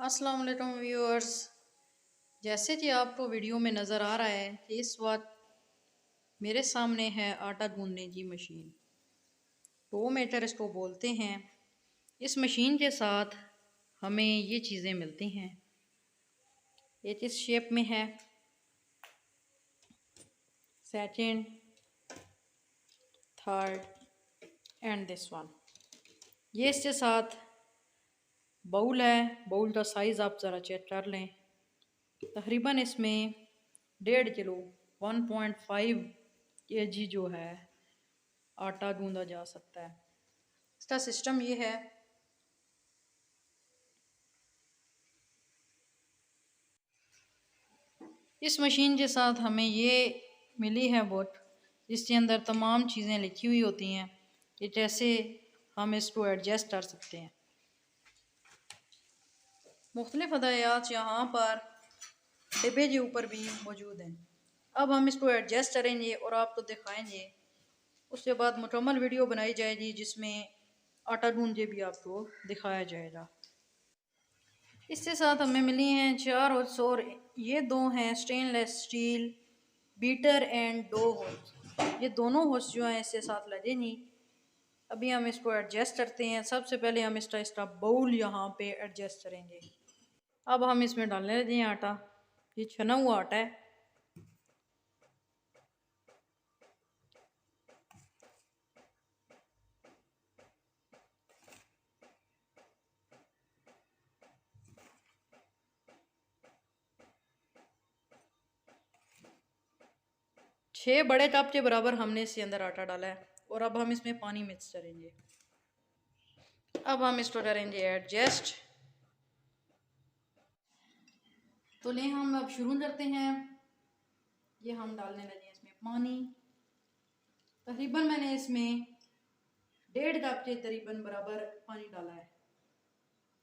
अस्सलाम वालेकुम व्यूअर्स। जैसे कि आपको वीडियो में नज़र आ रहा है कि इस वक्त मेरे सामने है आटा गूंदने की मशीन। डो मेकर इसको बोलते हैं। इस मशीन के साथ हमें ये चीज़ें मिलती हैं। एक इस शेप में है, second, third and this one. ये इसके साथ बाउल है। बाउल का साइज़ आप ज़रा चेक कर लें। तकरीबन इसमें 1.5 किलो 1.5 kg जो है आटा गूंदा जा सकता है। इसका सिस्टम ये है, इस मशीन के साथ हमें ये मिली है बुक, जिसके अंदर तमाम चीज़ें लिखी हुई होती हैं कि कैसे हम इसको एडजस्ट कर सकते हैं। मुख्तलिफ हदायत यहाँ पर डिब्बे के ऊपर भी मौजूद हैं। अब हम इसको एडजस्ट करेंगे और आपको दिखाएंगे। उसके बाद मुकम्मल वीडियो बनाई जाएगी जिसमें आटा गूंद के भी आपको दिखाया जाएगा। इसके साथ हमें मिली हैं 4 होल्स और ये दो हैं stainless steel beater and dough holes. ये दोनों होल्स जो हैं इसके साथ लगेंगी। अभी हम इसको एडजस्ट करते हैं। सबसे पहले हम इसका बाउल यहाँ पे एडजस्ट करेंगे। अब हम इसमें डालने लगे हैं आटा। ये छना हुआ आटा है। छः बड़े कप के बराबर हमने इसके अंदर आटा डाला है और अब हम इसमें पानी मिक्स करेंगे। अब हम इसको करेंगे एडजस्ट। तो ले हम अब शुरू करते हैं। ये हम डालने लगे हैं इसमें पानी। तकरीबन मैंने इसमें 1.5 कप के तकरीबन बराबर पानी डाला है।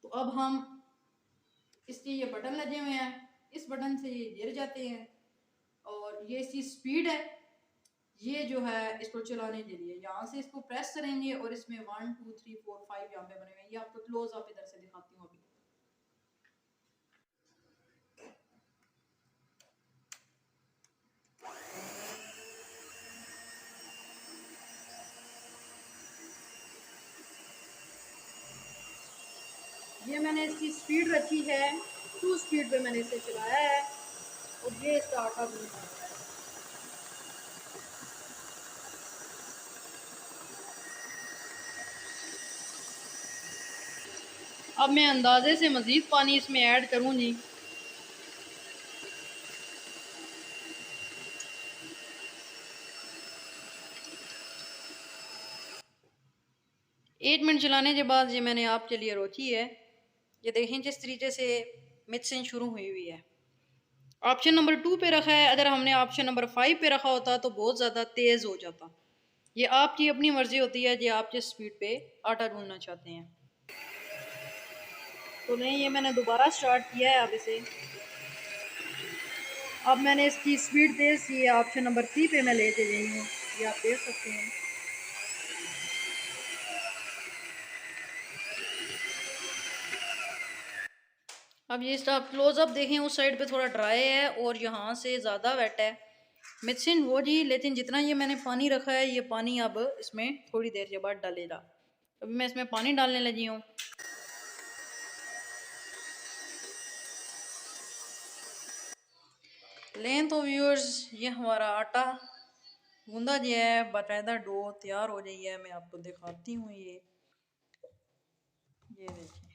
तो अब हम इसके ये बटन लगे हुए हैं, इस बटन से ये गिर जाते हैं और ये इसकी स्पीड है। ये जो है इसको चलाने के लिए यहाँ से इसको प्रेस करेंगे और इसमें 1 2 3 4 5 यहाँ पे बने हुए हैं। ये आपको क्लोज अप इधर से दिखाती हूँ। अभी ये मैंने इसकी स्पीड रखी है 2 स्पीड पे मैंने इसे चलाया है और ये इसका आटा गूंद रहा है। अब मैं अंदाजे से मज़ीद पानी इसमें ऐड करूँगी। एक मिनट चलाने के बाद ये मैंने आपके लिए रोकी है। ये देखें जिस तरीके से मिक्सिंग शुरू हुई है। ऑप्शन नंबर 2 पे रखा है। अगर हमने ऑप्शन नंबर 5 पे रखा होता तो बहुत ज़्यादा तेज़ हो जाता। ये आपकी अपनी मर्ज़ी होती है कि आप किस स्पीड पे आटा गूंदना चाहते हैं। तो नहीं, ये मैंने दोबारा स्टार्ट किया है। अब इसे अब मैंने इसकी स्पीड तेज़ की है। ऑप्शन नंबर 3 पे मैं लेके गई हूँ, ये आप देख सकते हैं। अब ये इसका क्लोज़अप देखें, उस साइड पे थोड़ा ड्राई है और यहाँ से ज़्यादा वेट है। मिक्सिंग हो जी, लेकिन जितना ये मैंने पानी रखा है ये पानी अब इसमें थोड़ी देर के बाद डालेगा। अभी मैं इसमें पानी डालने लगी हूँ। लें तो व्यूअर्स, ये हमारा आटा गूंदा गया है, बाकायदा डो तैयार हो गई है। मैं आपको दिखाती हूँ। ये देखिए।